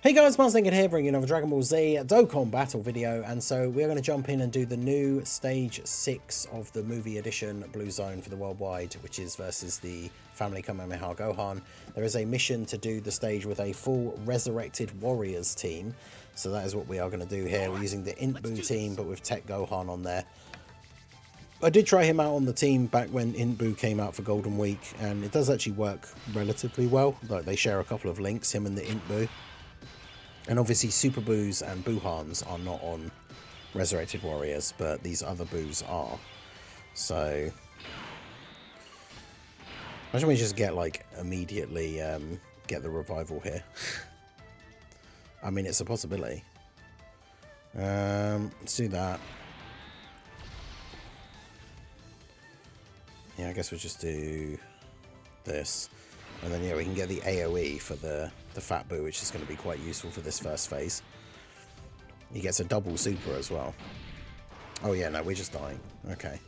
Hey guys, Marslinkin here, bringing another Dragon Ball Z Dokkan battle video, and so we're going to jump in and do the new Stage 6 of the movie edition Blue Zone for the Worldwide, which is versus the Family Kamehameha Gohan. There is a mission to do the stage with a full Resurrected Warriors team, so that is what we are going to do here. We're using the Intbu team, but with Tech Gohan on there. I did try him out on the team back when Intbu came out for Golden Week, and it does actually work relatively well. Like, they share a couple of links, him and the Intbu. And obviously Super Boos and Buhans are not on Resurrected Warriors, but these other Boos are. So imagine we just get, like, immediately get the revival here. I mean, it's a possibility. Let's do that. Yeah, I guess we'll just do this. And then, yeah, we can get the AoE for the Fat Boo, which is going to be quite useful for this first phase. He gets a double super as well. Oh, yeah, no, we're just dying. Okay.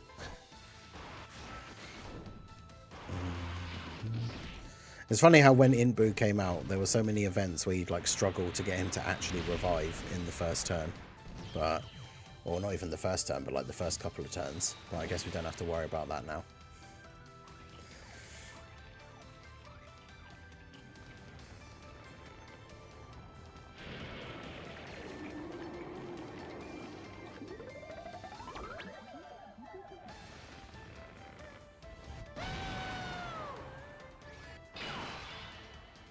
It's funny how when Intbu came out, there were so many events where you'd, like, struggle to get him to actually revive in the first turn. But, or not even the first turn, but, like, the first couple of turns. But I guess we don't have to worry about that now.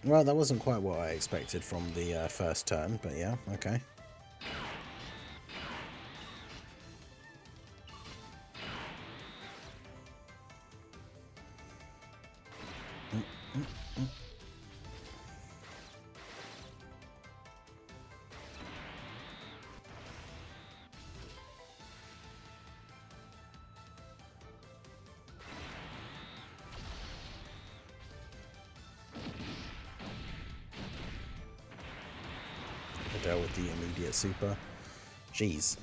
Well, that wasn't quite what I expected from the first turn, but yeah, okay. Deal with the immediate super. Jeez.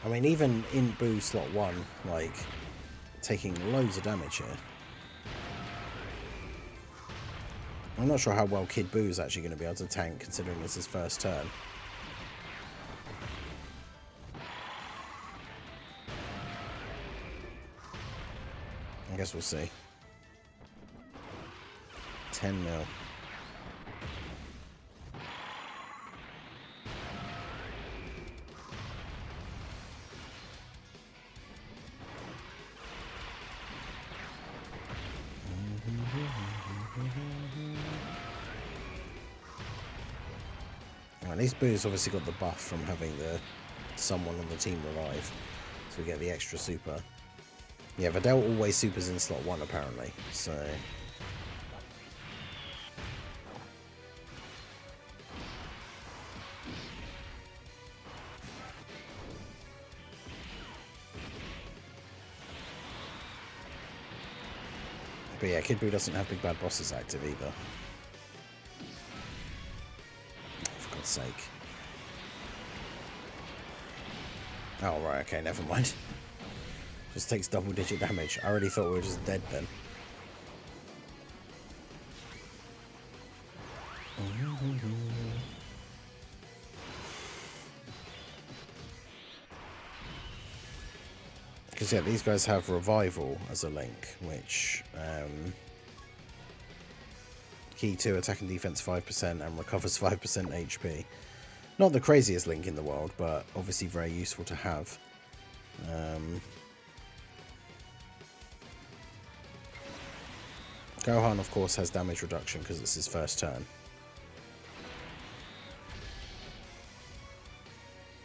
I mean, even in Boo slot 1, like, taking loads of damage here. I'm not sure how well Kid Boo is actually going to be able to tank, considering it's his first turn. I guess we'll see. 10 mil. At least Boo's obviously got the buff from having someone on the team revive, so we get the extra super. Yeah, Videl always supers in slot 1 apparently, so but yeah, Kid Boo doesn't have Big Bad Bosses active either. For God's sake. Oh, right, okay, never mind. Just takes double-digit damage. I already thought we were just dead then. Because, yeah, these guys have Revival as a link, which key to attack and defense 5% and recovers 5% HP. Not the craziest link in the world, but obviously very useful to have. Gohan, of course, has damage reduction because it's his first turn.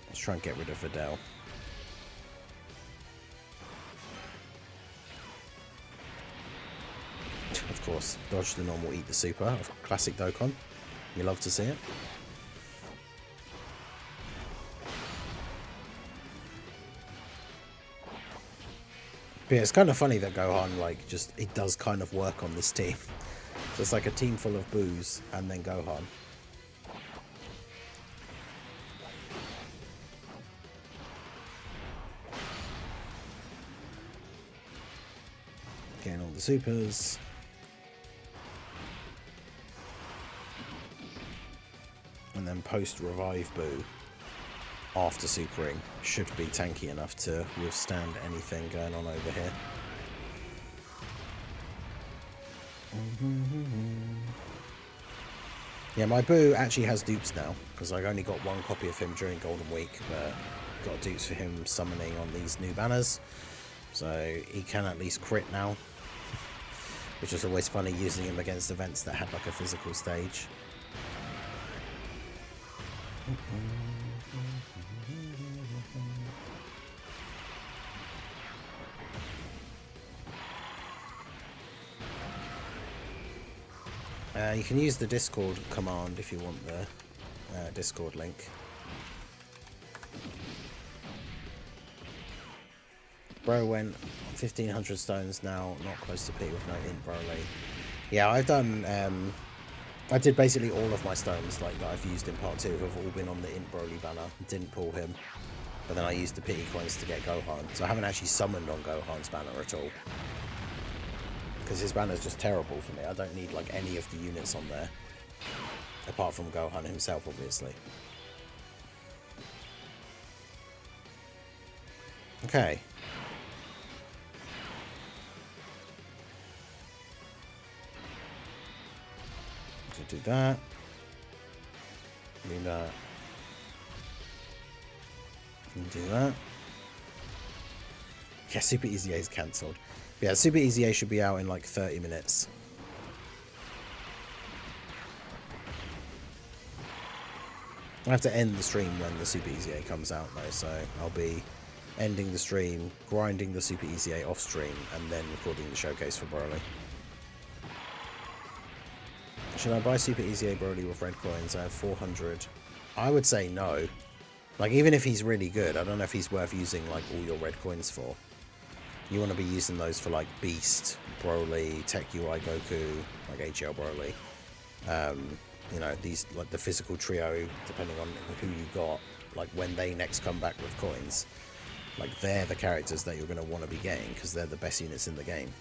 Let's try and get rid of Videl. Of course, dodge the normal, eat the super of classic Dokkan. You love to see it. But yeah, it's kind of funny that Gohan, like, it does kind of work on this team. So it's like a team full of Boos and then Gohan. Getting all the supers. and then post revive Boo after supering should be tanky enough to withstand anything going on over here. Yeah, my Boo actually has dupes now, because I only got one copy of him during Golden Week, but got dupes for him summoning on these new banners. So he can at least crit now, which is always funny using him against events that had like a physical stage. You can use the Discord command if you want the Discord link. Bro went 1500 stones now, not close to P with no int Broly. Yeah, I've done, I did basically all of my stones like that I've used in part 2 have all been on the int Broly banner. Didn't pull him, but then I used the pity coins to get Gohan. So I haven't actually summoned on Gohan's banner at all, because his banner's just terrible for me. I don't need like any of the units on there, apart from Gohan himself, obviously. Okay. So do that. Do that. And do that. Yeah, Super Easy A is cancelled. Yeah, Super Easy A should be out in like 30 minutes. I have to end the stream when the Super Easy A comes out though, so I'll be ending the stream, grinding the Super Easy A off stream, and then recording the showcase for Broly. Should I buy Super Easy A Broly with red coins? I have 400. I would say no. Like, even if he's really good, I don't know if he's worth using like all your red coins for. You want to be using those for like Beast, Broly, Tech UI Goku, like HL Broly. You know, these like the physical trio, depending on who you got, like when they next come back with coins, like they're the characters that you're going to want to be getting because they're the best units in the game.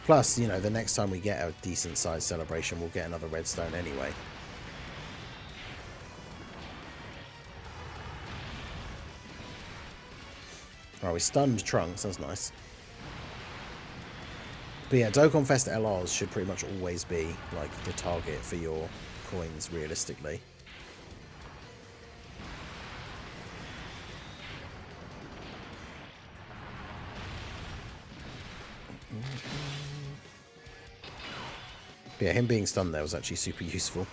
Plus, you know, the next time we get a decent sized celebration, we'll get another redstone anyway. Alright, we stunned Trunks, that's nice. But yeah, Dokkan Fest LRs should pretty much always be like the target for your coins, realistically. But yeah, him being stunned there was actually super useful.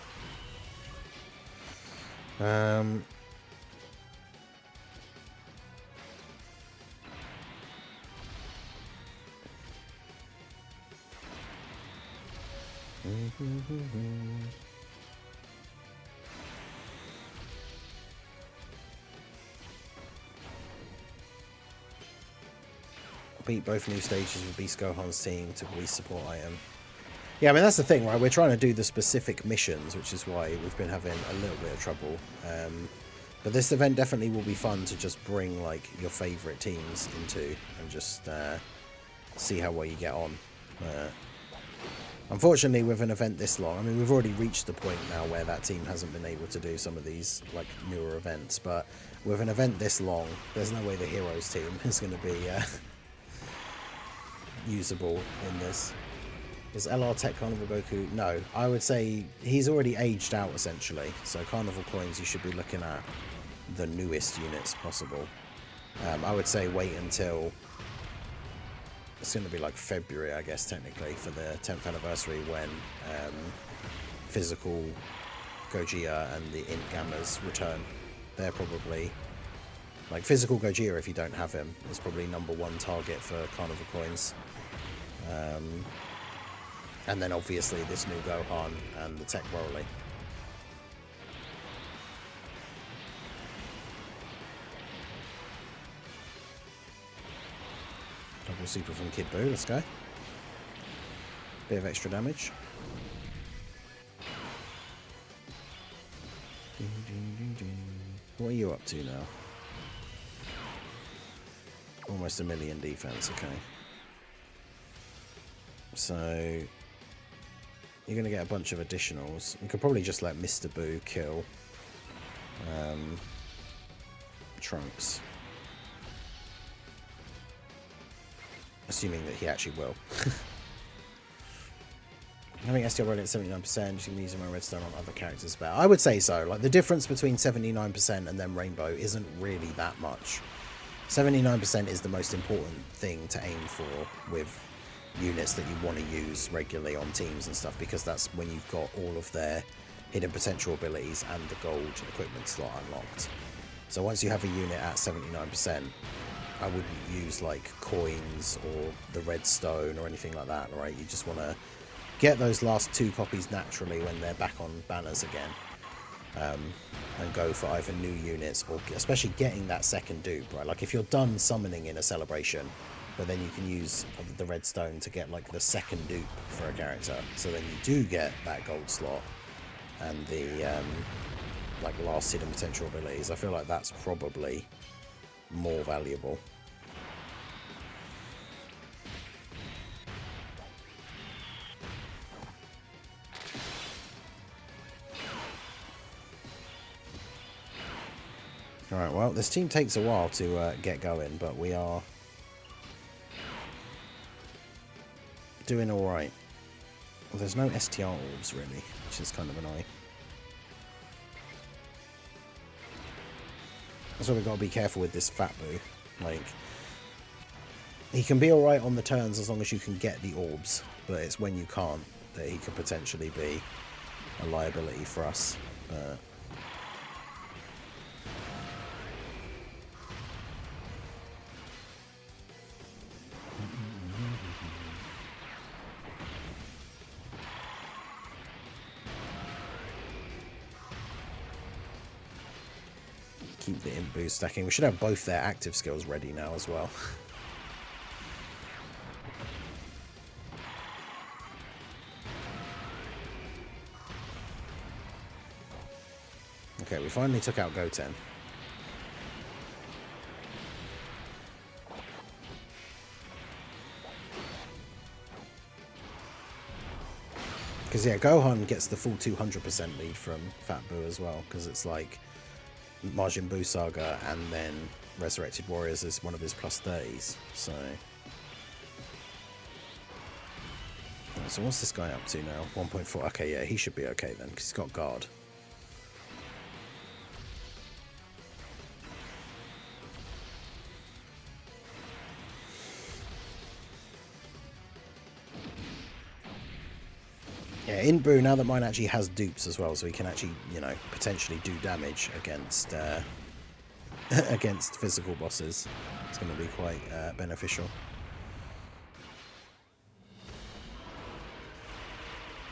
Beat both new stages with Beast Gohan's team to release support item. Yeah, I mean, that's the thing, right? We're trying to do the specific missions, which is why we've been having a little bit of trouble. But this event definitely will be fun to just bring, like, your favourite teams into and just see how well you get on. Unfortunately, with an event this long, I mean, we've already reached the point now where that team hasn't been able to do some of these, like, newer events. But with an event this long, there's no way the Heroes team is going to be usable in this. Is LR Tech Carnival Goku? No, I would say he's already aged out essentially. So Carnival coins, you should be looking at the newest units possible. I would say wait until it's going to be like February, I guess, technically, for the 10th anniversary when physical Gogeta and the Int Gammas return. They're probably like physical Gogeta, if you don't have him, is probably #1 target for Carnival coins. And then obviously this new Gohan and the Tech Broly. Double super from Kid Buu, let's go. Bit of extra damage. What are you up to now? Almost 1 million defense, okay. So you're going to get a bunch of additionals. You could probably just let Mr. Boo kill Trunks. Assuming that he actually will. Having STR rolling at 79%, you can use my redstone on other characters better. I would say so. Like, the difference between 79% and then Rainbow isn't really that much. 79% is the most important thing to aim for with units that you want to use regularly on teams and stuff, because that's when you've got all of their hidden potential abilities and the gold equipment slot unlocked. So once you have a unit at 79%, I wouldn't use like coins or the redstone or anything like that, right? You just want to get those last 2 copies naturally when they're back on banners again, and go for either new units or especially getting that second dupe, right? Like if you're done summoning in a celebration, but then you can use the redstone to get like the second dupe for a character, so then you do get that gold slot and the like last hidden potential abilities. I feel like that's probably more valuable. Alright, well, this team takes a while to get going, but we are doing alright. Well, there's no STR orbs, really, which is kind of annoying. That's why we've got to be careful with this Fat Boo. Like, he can be alright on the turns as long as you can get the orbs, but it's when you can't that he could potentially be a liability for us. 'Keep the imp boost stacking. We should have both their active skills ready now as well. Okay, we finally took out Goten. Because, yeah, Gohan gets the full 200% lead from Fat Boo as well, because it's like Majin Buu Saga and then Resurrected Warriors is one of his plus 30s. So what's this guy up to now? 1.4. Okay, yeah, he should be okay then, because he's got guard. Yeah, in Boo, now that mine actually has dupes as well, so he can actually, you know, potentially do damage against against physical bosses. It's going to be quite beneficial.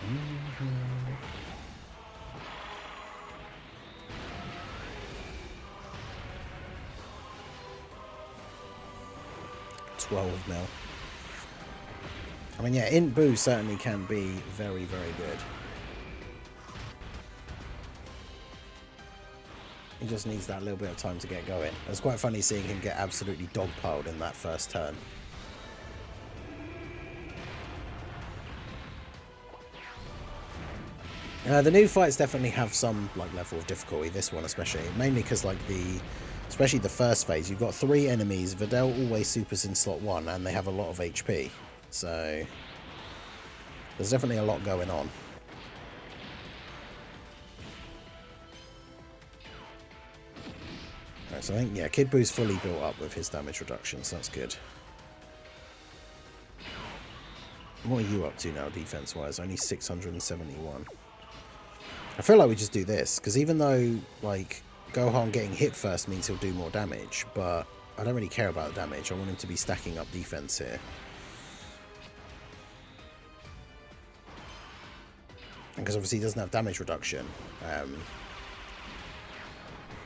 Mm-hmm. 12 mil. I mean, yeah, Int Boo certainly can be very, very good. He just needs that little bit of time to get going. It's quite funny seeing him get absolutely dogpiled in that first turn. The new fights definitely have some like level of difficulty, this one especially. Mainly because like especially the first phase, you've got 3 enemies. Videl always supers in slot 1 and they have a lot of HP. So there's definitely a lot going on. Alright, so I think, yeah, Kid Boo's fully built up with his damage reduction, so that's good. What are you up to now, defense-wise? Only 671. I feel like we just do this, because even though, like, Gohan getting hit first means he'll do more damage, but I don't really care about the damage. I want him to be stacking up defense here. Because obviously he doesn't have damage reduction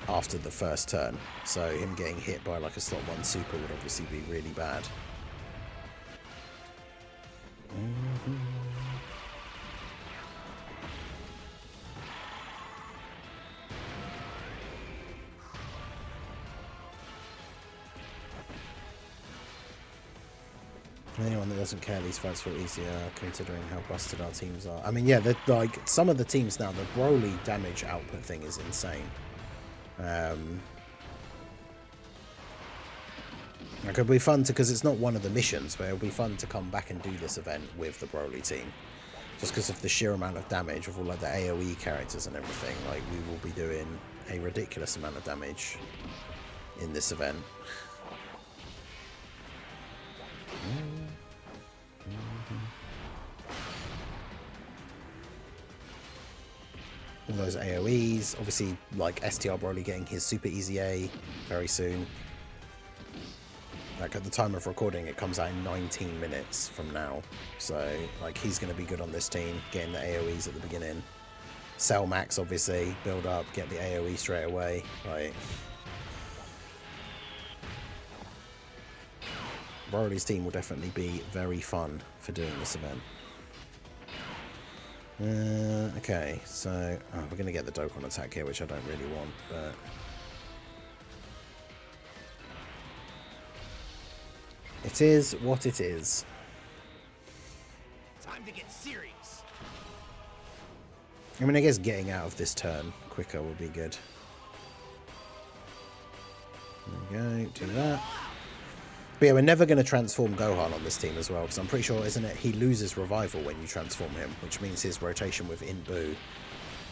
after the first turn, so him getting hit by like a slot 1 super would obviously be really bad. Anyone that doesn't care, these fights feel easier considering how busted our teams are. I mean, yeah, like some of the teams now, the Broly damage output thing is insane. Like, it'll be fun because it's not one of the missions, but it'll be fun to come back and do this event with the Broly team. Just because of the sheer amount of damage with all like the AoE characters and everything, like we will be doing a ridiculous amount of damage in this event. All those AoEs, obviously like STR Broly getting his super easy A very soon. Like at the time of recording, it comes out in 19 minutes from now. So like he's going to be good on this team, getting the AoEs at the beginning. Cell Max obviously, build up, get the AoE straight away. Like Broly's team will definitely be very fun for doing this event. Okay, so we're going to get the Dokkan attack here, which I don't really want, but it is what it is. Time to get serious. I mean, I guess getting out of this turn quicker would be good. There we go, do that. But yeah, we're never going to transform Gohan on this team as well, because I'm pretty sure, isn't it, he loses Revival when you transform him, which means his rotation with Inbu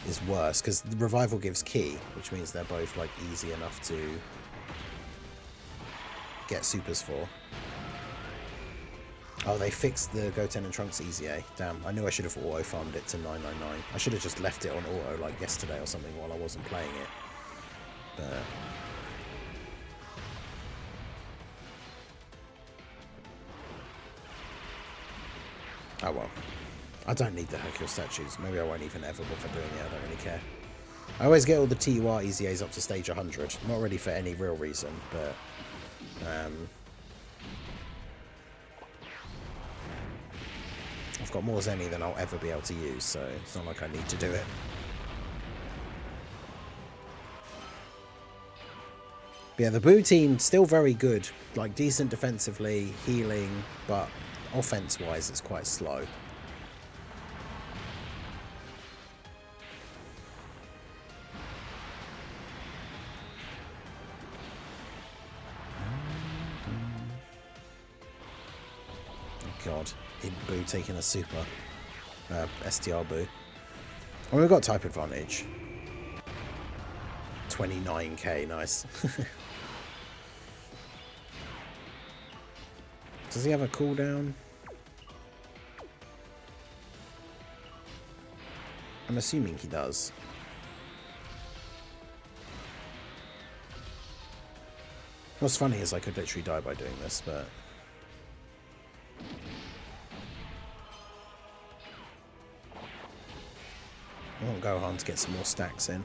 is worse, because the Revival gives Ki, which means they're both, like, easy enough to get supers for. Oh, they fixed the Goten and Trunks easy A. Damn, I knew I should have auto-farmed it to 999. I should have just left it on auto, like, yesterday or something while I wasn't playing it. But oh well. I don't need the Hercule statues. Maybe I won't even ever bother doing it. I don't really care. I always get all the TUR easy A's up to stage 100. Not really for any real reason, but I've got more Zenny than I'll ever be able to use, so it's not like I need to do it. But yeah, the Boo team still very good, like decent defensively, healing, but offense-wise it's quite slow. Oh god, Boo taking a super STR Boo. Oh, we've got type advantage. 29k, nice. Does he have a cooldown? I'm assuming he does. What's funny is I could literally die by doing this, but I want Gohan to get some more stacks in.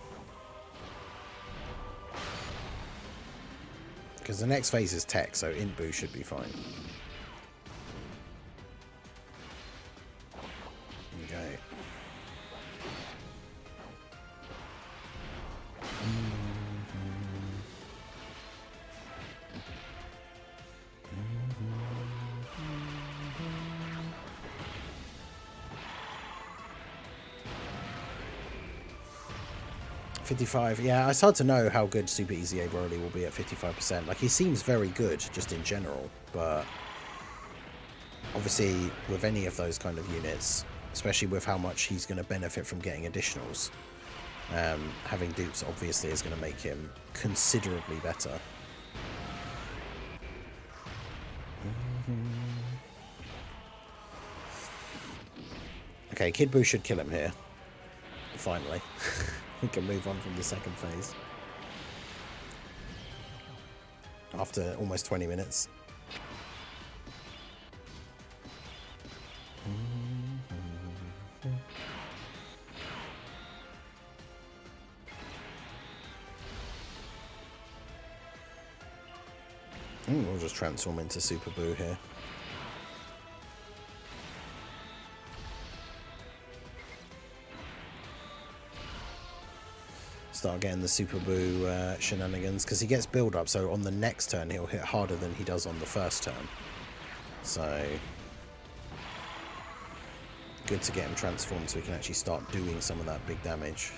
Because the next phase is tech, so Inbu should be fine. Okay. $55, yeah, it's hard to know how good Super Easy A Broly will be at 55%. Like, he seems very good, just in general, but obviously, with any of those kind of units, especially with how much he's going to benefit from getting additionals, having dupes obviously is going to make him considerably better. Okay, Kid Buu should kill him here. Finally. We can move on from the second phase. After almost 20 minutes. We'll just transform into Super Buu here. Start getting the Super Buu shenanigans, because he gets build up, so on the next turn he'll hit harder than he does on the first turn. So good to get him transformed so we can actually start doing some of that big damage.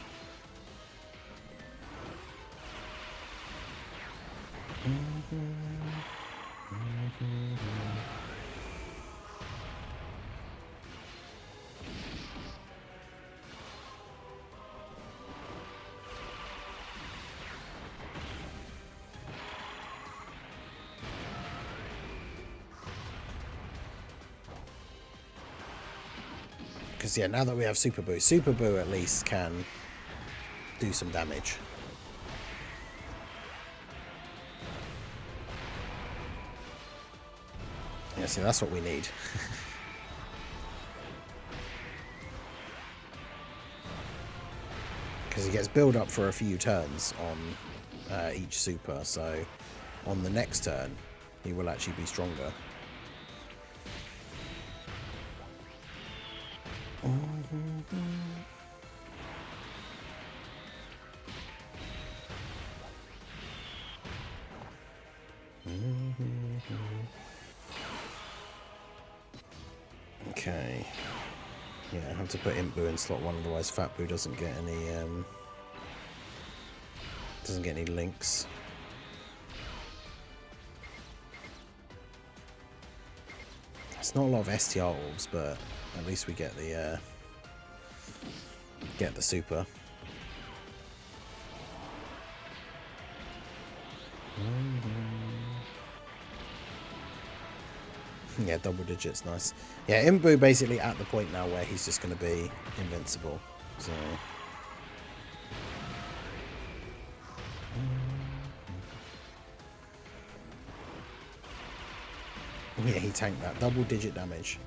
Because, yeah, now that we have Super Boo at least can do some damage. Yeah, see, that's what we need. Because he gets build up for a few turns on each super, so on the next turn he will actually be stronger. Okay. Yeah, I have to put Imp Boo in slot 1, otherwise Fat Boo doesn't get any links. It's not a lot of STR orbs, but at least we get the super. Yeah, double digits, nice. Yeah, Imp Boo basically at the point now where he's just going to be invincible. So yeah, he tanked that double digit damage.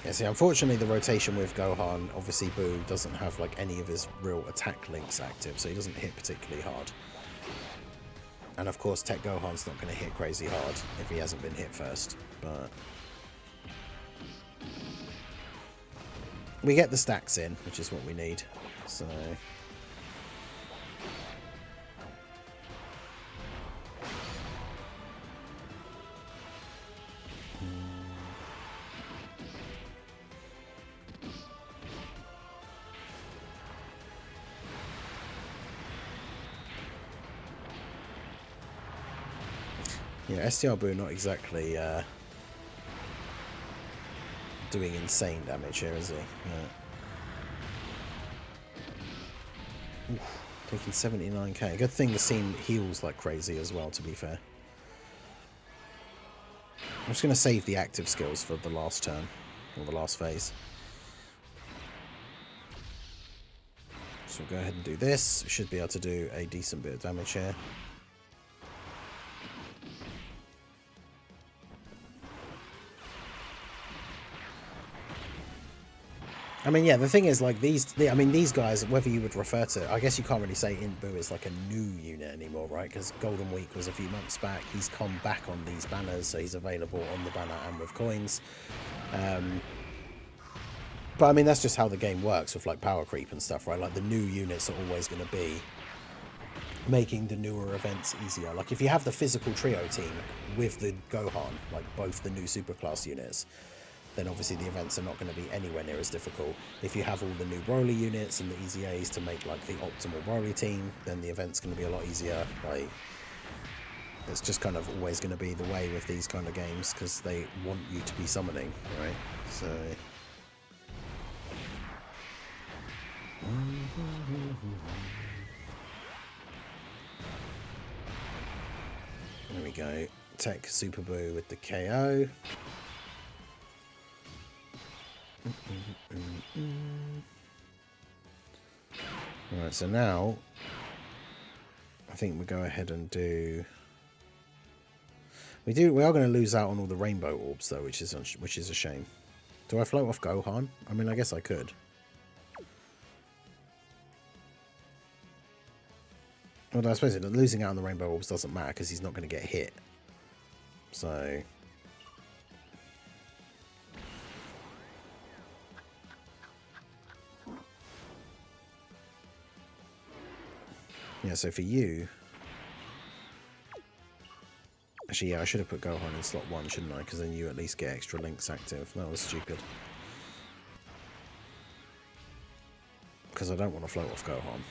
Yeah, see, unfortunately the rotation with Gohan, obviously Boo doesn't have like any of his real attack links active, so he doesn't hit particularly hard. And of course Tech Gohan's not going to hit crazy hard if he hasn't been hit first, but we get the stacks in, which is what we need. So yeah, STR Boo not exactly doing insane damage here, is he? No. Oof, taking 79k. Good thing the scene heals like crazy as well, to be fair. I'm just going to save the active skills for the last turn, or the last phase. So we'll go ahead and do this. We should be able to do a decent bit of damage here. I mean, yeah, the thing is, like, these guys, whether you would refer to, I guess you can't really say Imp Boo is like a new unit anymore, right? Because Golden Week was a few months back. He's come back on these banners, so he's available on the banner and with coins. But I mean, that's just how the game works with like power creep and stuff, right? Like the new units are always going to be making the newer events easier. Like if you have the physical trio team with the Gohan, like both the new superclass units, then obviously the events are not going to be anywhere near as difficult. If you have all the new Broly units and the Easy A's to make like the optimal Broly team, then the event's going to be a lot easier. Like, it's just kind of always going to be the way with these kind of games because they want you to be summoning, right? So there we go. Tech Super Boo with the KO. Alright, so now I think we go ahead and do. We are going to lose out on all the rainbow orbs though, which is a shame. Do I float off Gohan? I mean, I guess I could. Although I suppose losing out on the rainbow orbs doesn't matter because he's not going to get hit. So Yeah, so for you... Actually, yeah, I should have put Gohan in slot 1, shouldn't I? Because then you at least get extra links active. That was stupid. Because I don't want to float off Gohan.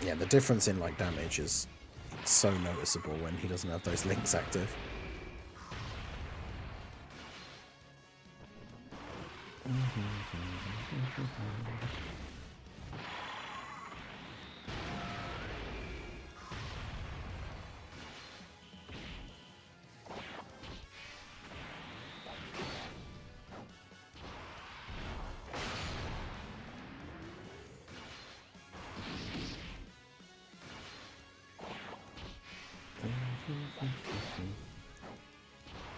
Yeah, the difference in like damage is so noticeable when he doesn't have those links active.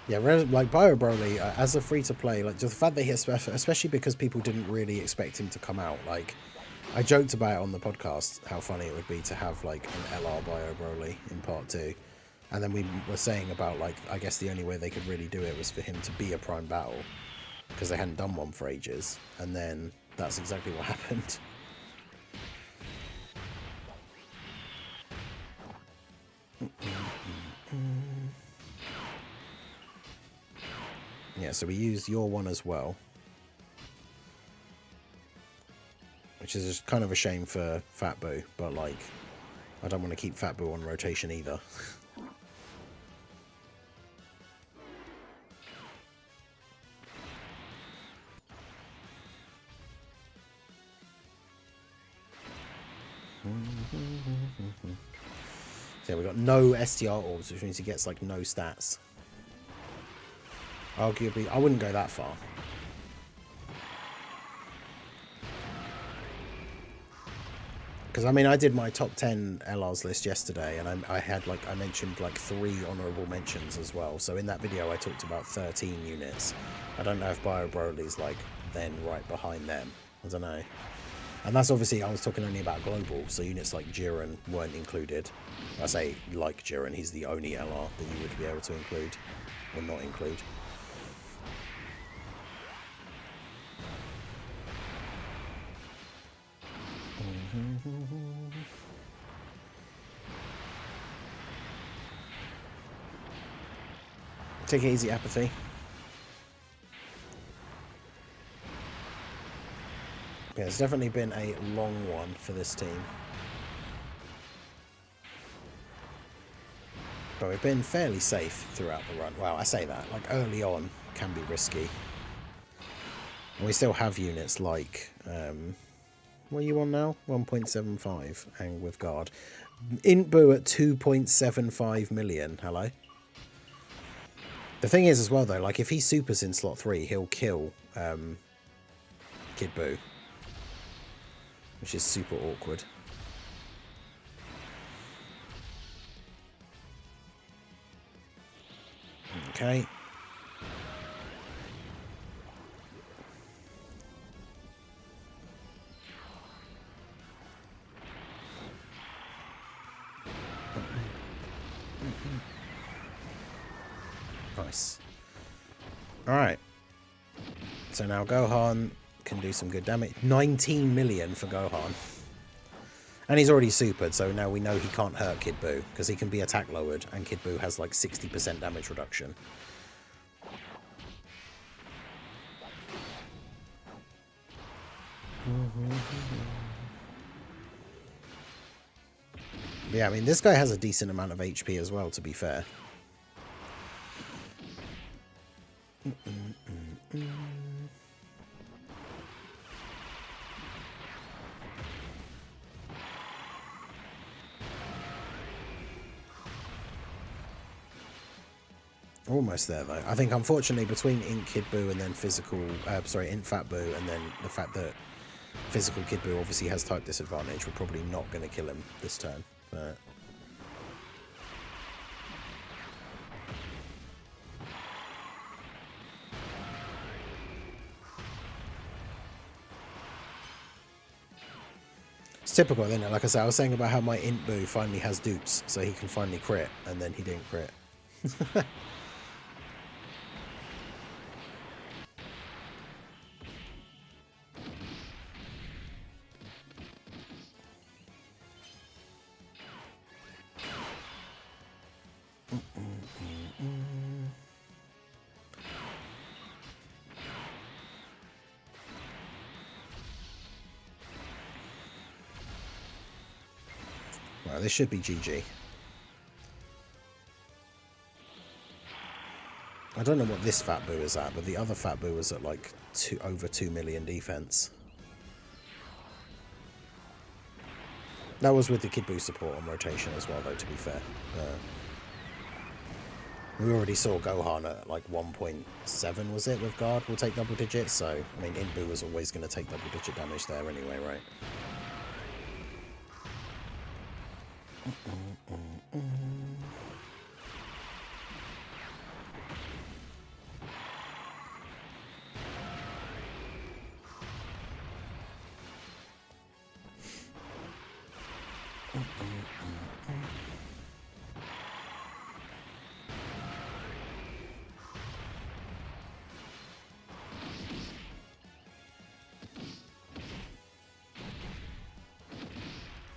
Yeah, like Bio Broly, as a free-to-play, like just the fact that he, especially because people didn't really expect him to come out, like, I joked about it on the podcast, how funny it would be to have, like, an LR Bio Broly in part 2, and then we were saying about, like, I guess the only way they could really do it was for him to be a Prime Battle, because they hadn't done one for ages, and then that's exactly what happened. Yeah, so we used your one as well. Which is just kind of a shame for Fat Boo, but like, I don't want to keep Fat Boo on rotation either. So yeah, we got no STR orbs, which means he gets like no stats. Arguably, I wouldn't go that far. Because, I mean, I did my top 10 LRs list yesterday, and I had, like, I mentioned, like, 3 honourable mentions as well. So in that video, I talked about 13 units. I don't know if Bio Broly's, like, then right behind them. I don't know. And that's obviously, I was talking only about global, so units like Jiren weren't included. I say like Jiren, he's the only LR that you would be able to include, or not include. Take it easy, Apathy. Yeah, it's definitely been a long one for this team. But we've been fairly safe throughout the run. Well, I say that, like early on can be risky. And we still have units like, what are you on now? 1.75 and with guard. Int Boo at 2.75 million, hello? The thing is as well though, like if he supers in slot 3, he'll kill Kid Boo. Which is super awkward. Okay. Nice. Alright. So now Gohan can do some good damage. 19 million for Gohan. And he's already supered, so now we know he can't hurt Kid Boo, because he can be attack lowered, and Kid Boo has like 60% damage reduction. Yeah, I mean, this guy has a decent amount of HP as well, to be fair. Almost there, though. I think, unfortunately, between Int Kid Boo and then physical... Int Fat Boo, and then the fact that physical Kid Boo obviously has type disadvantage, we're probably not going to kill him this turn. But... It's typical, isn't it? Like I said, I was saying about how my Int Boo finally has dupes, so he can finally crit, and then he didn't crit. Right, this should be GG. I don't know what this Fat Boo is at, but the other Fat Boo was at like over 2 million defense. That was with the Kid Boo support on rotation as well, though, to be fair. We already saw Gohan at like 1.7, was it, with guard will take double digits, so, I mean, Int Boo was always going to take double digit damage there anyway, right?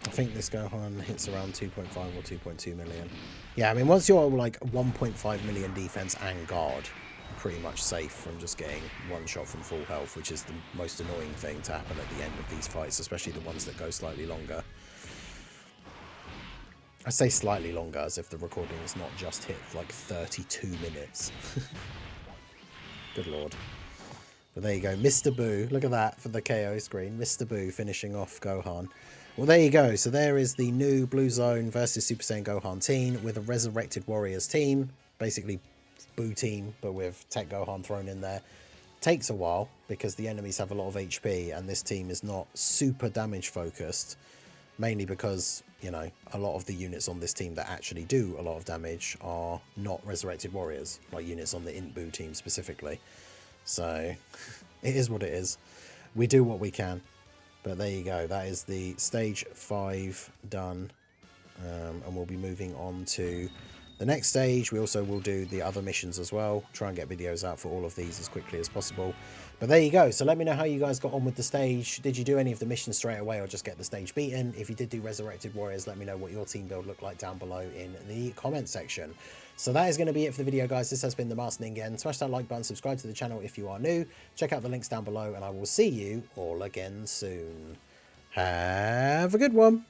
I think this Gohan hits around 2.5 or 2.2 million. Yeah, I mean, once you're like 1.5 million defense and guard, you're pretty much safe from just getting one shot from full health, which is the most annoying thing to happen at the end of these fights, especially the ones that go slightly longer. I say slightly longer as if the recording is not just hit like 32 minutes. Good lord. But there you go, Mr. Boo. Look at that for the KO screen. Mr. Boo finishing off Gohan. Well, there you go. So there is the new Blue Zone versus Super Saiyan Gohan team with a Resurrected Warriors team. Basically, Boo team, but with Tech Gohan thrown in there. Takes a while because the enemies have a lot of HP and this team is not super damage focused. Mainly because, you know, a lot of the units on this team that actually do a lot of damage are not Resurrected Warriors. Like units on the Int Boo team specifically. So, it is what it is. We do what we can. But there you go. That is the stage 5 done. And we'll be moving on to the next stage. We also will do the other missions as well. Try and get videos out for all of these as quickly as possible. But there you go. So let me know how you guys got on with the stage. Did you do any of the missions straight away or just get the stage beaten? If you did do Resurrected Warriors, let me know what your team build looked like down below in the comment section. So that is going to be it for the video, guys. This has been the Master Ningen. Smash that like button, subscribe to the channel if you are new. Check out the links down below, and I will see you all again soon. Have a good one.